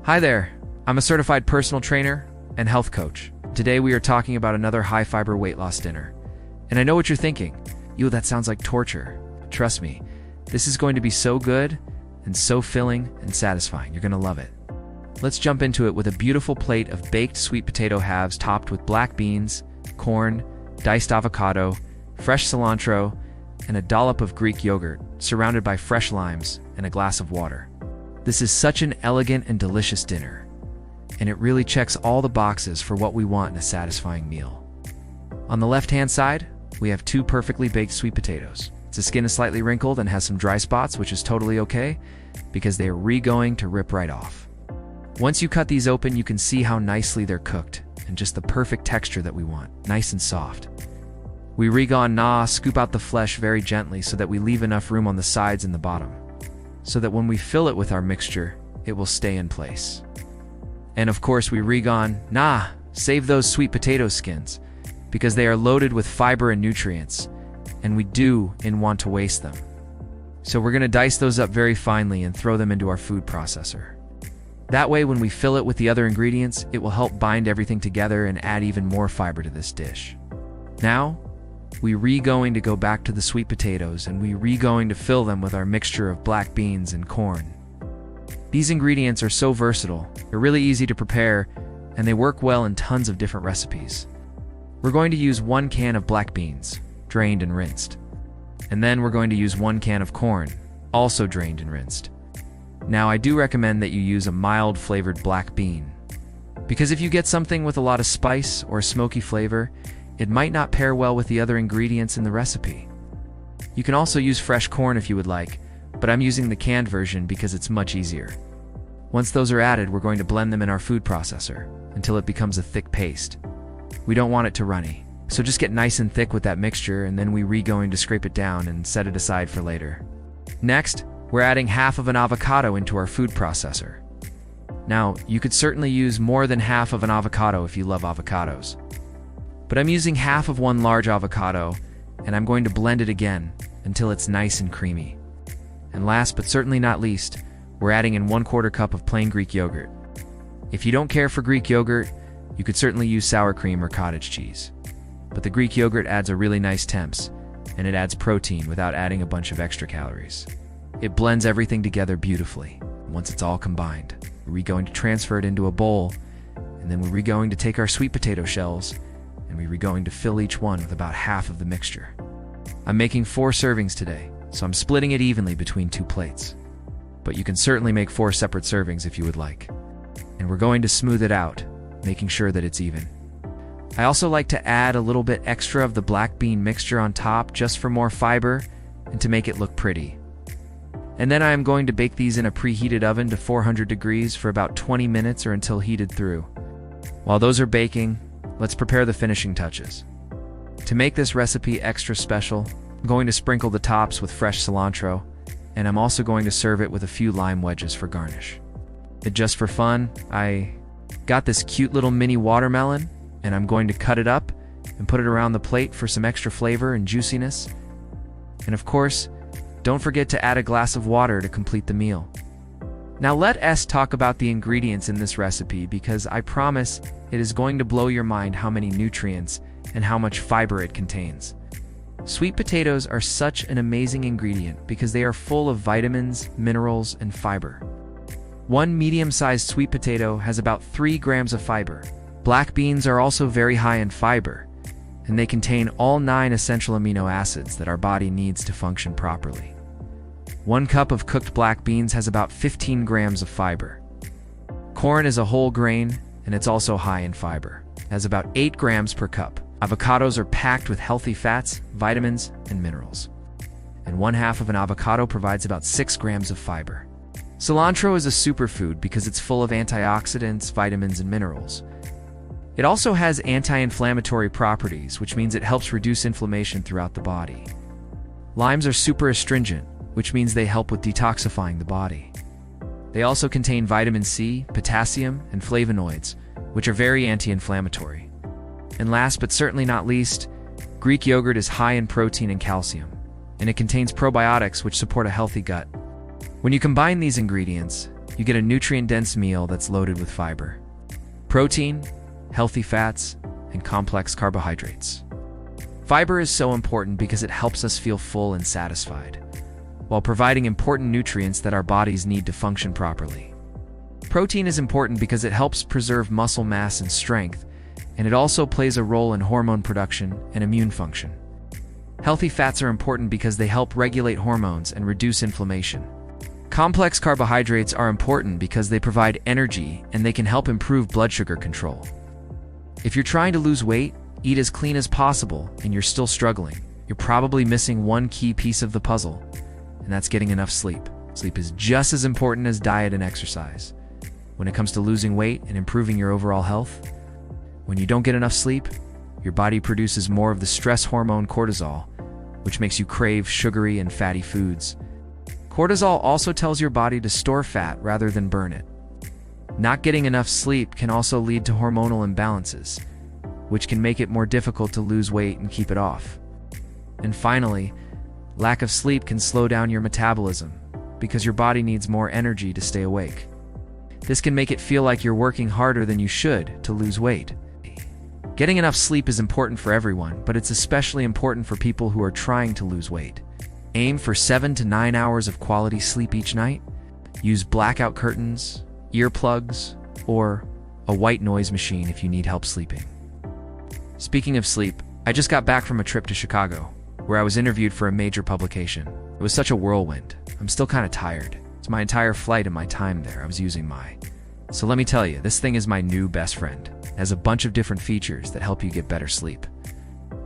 Hi there, I'm a certified personal trainer and health coach. Today we are talking about another high-fiber weight loss dinner. And I know what you're thinking. That sounds like torture. Trust me, this is going to be so good and so filling and satisfying. You're going to love it. Let's jump into it with a beautiful plate of baked sweet potato halves topped with black beans, corn, diced avocado, fresh cilantro, and a dollop of Greek yogurt, surrounded by fresh limes and a glass of water. This is such an elegant and delicious dinner, and it really checks all the boxes for what we want in a satisfying meal. On the left-hand side, we have 2 perfectly baked sweet potatoes. The skin is slightly wrinkled and has some dry spots, which is totally okay, because they are going to rip right off. Once you cut these open, you can see how nicely they're cooked, and just the perfect texture that we want, nice and soft. We scoop out the flesh very gently so that we leave enough room on the sides and the bottom, so that when we fill it with our mixture, it will stay in place. And of course we save those sweet potato skins, because they are loaded with fiber and nutrients, and we don't want to waste them. So we're going to dice those up very finely and throw them into our food processor. That way when we fill it with the other ingredients, it will help bind everything together and add even more fiber to this dish. Now, we going to go back to the sweet potatoes, and we going to fill them with our mixture of black beans and corn. These ingredients are so versatile, they're really easy to prepare, and they work well in tons of different recipes. We're going to use 1 can of black beans, drained and rinsed. And then we're going to use 1 can of corn, also drained and rinsed. Now I do recommend that you use a mild flavored black bean, because if you get something with a lot of spice or smoky flavor, it might not pair well with the other ingredients in the recipe. You can also use fresh corn if you would like, but I'm using the canned version because it's much easier. Once those are added, we're going to blend them in our food processor until it becomes a thick paste. We don't want it too runny, so just get nice and thick with that mixture, and then we going to scrape it down and set it aside for later. Next, we're adding half of an avocado into our food processor. Now, you could certainly use more than half of an avocado if you love avocados. But I'm using half of 1 large avocado, and I'm going to blend it again until it's nice and creamy. And last but certainly not least, we're adding in 1/4 cup of plain Greek yogurt. If you don't care for Greek yogurt, you could certainly use sour cream or cottage cheese. But the Greek yogurt adds a really nice temps, and it adds protein without adding a bunch of extra calories. It blends everything together beautifully. Once it's all combined, we're going to transfer it into a bowl, and then we're going to take our sweet potato shells, and we're going to fill each one with about half of the mixture. I'm making 4 servings today, so I'm splitting it evenly between 2 plates. But you can certainly make 4 separate servings if you would like. And we're going to smooth it out, making sure that it's even. I also like to add a little bit extra of the black bean mixture on top just for more fiber and to make it look pretty. And then I am going to bake these in a preheated oven to 400 degrees for about 20 minutes or until heated through. While those are baking, let's prepare the finishing touches. To make this recipe extra special, I'm going to sprinkle the tops with fresh cilantro, and I'm also going to serve it with a few lime wedges for garnish. And just for fun, I got this cute little mini watermelon, and I'm going to cut it up and put it around the plate for some extra flavor and juiciness. And of course, don't forget to add a glass of water to complete the meal. Now let us talk about the ingredients in this recipe, because I promise it is going to blow your mind how many nutrients and how much fiber it contains. Sweet potatoes are such an amazing ingredient because they are full of vitamins, minerals, and fiber. 1 medium-sized sweet potato has about 3 grams of fiber. Black beans are also very high in fiber, and they contain all 9 essential amino acids that our body needs to function properly. 1 cup of cooked black beans has about 15 grams of fiber. Corn is a whole grain, and it's also high in fiber, has about 8 grams per cup. Avocados are packed with healthy fats, vitamins, and minerals. And 1/2 of an avocado provides about 6 grams of fiber. Cilantro is a superfood because it's full of antioxidants, vitamins, and minerals. It also has anti-inflammatory properties, which means it helps reduce inflammation throughout the body. Limes are super astringent, which means they help with detoxifying the body. They also contain vitamin C, potassium, and flavonoids, which are very anti-inflammatory. And last but certainly not least, Greek yogurt is high in protein and calcium, and it contains probiotics which support a healthy gut. When you combine these ingredients, You get a nutrient-dense meal that's loaded with fiber, protein, healthy fats, and complex carbohydrates. Fiber is so important because it helps us feel full and satisfied, while providing important nutrients that our bodies need to function properly. Protein is important because it helps preserve muscle mass and strength, and it also plays a role in hormone production and immune function. Healthy fats are important because they help regulate hormones and reduce inflammation. Complex carbohydrates are important because they provide energy and they can help improve blood sugar control. If you're trying to lose weight, eat as clean as possible, and you're still struggling, you're probably missing one key piece of the puzzle, and that's getting enough sleep. Sleep is just as important as diet and exercise. When it comes to losing weight and improving your overall health, when you don't get enough sleep, your body produces more of the stress hormone cortisol, which makes you crave sugary and fatty foods. Cortisol also tells your body to store fat rather than burn it. Not getting enough sleep can also lead to hormonal imbalances, which can make it more difficult to lose weight and keep it off. And finally, lack of sleep can slow down your metabolism because your body needs more energy to stay awake. This can make it feel like you're working harder than you should to lose weight. Getting enough sleep is important for everyone, but it's especially important for people who are trying to lose weight. Aim for 7 to 9 hours of quality sleep each night. Use blackout curtains, earplugs, or a white noise machine if you need help sleeping. Speaking of sleep, I just got back from a trip to Chicago, where I was interviewed for a major publication. It was such a whirlwind. I'm still kind of tired. It's my entire flight and my time there. I was using So let me tell you, this thing is my new best friend. It has a bunch of different features that help you get better sleep.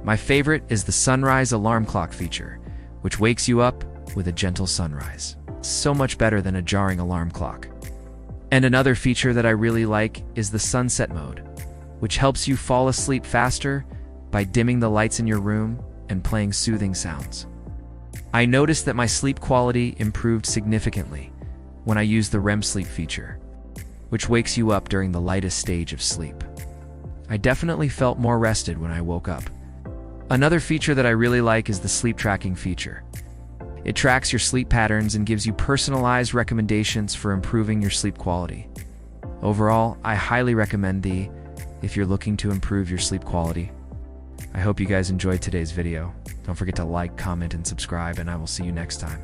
My favorite is the sunrise alarm clock feature, which wakes you up with a gentle sunrise. It's so much better than a jarring alarm clock. And another feature that I really like is the sunset mode, which helps you fall asleep faster by dimming the lights in your room and playing soothing sounds. I noticed that my sleep quality improved significantly when I used the REM sleep feature, which wakes you up during the lightest stage of sleep. I definitely felt more rested when I woke up. Another feature that I really like is the sleep tracking feature. It tracks your sleep patterns and gives you personalized recommendations for improving your sleep quality. Overall, I highly recommend if you're looking to improve your sleep quality. I hope you guys enjoyed today's video. Don't forget to like, comment, and subscribe, and I will see you next time.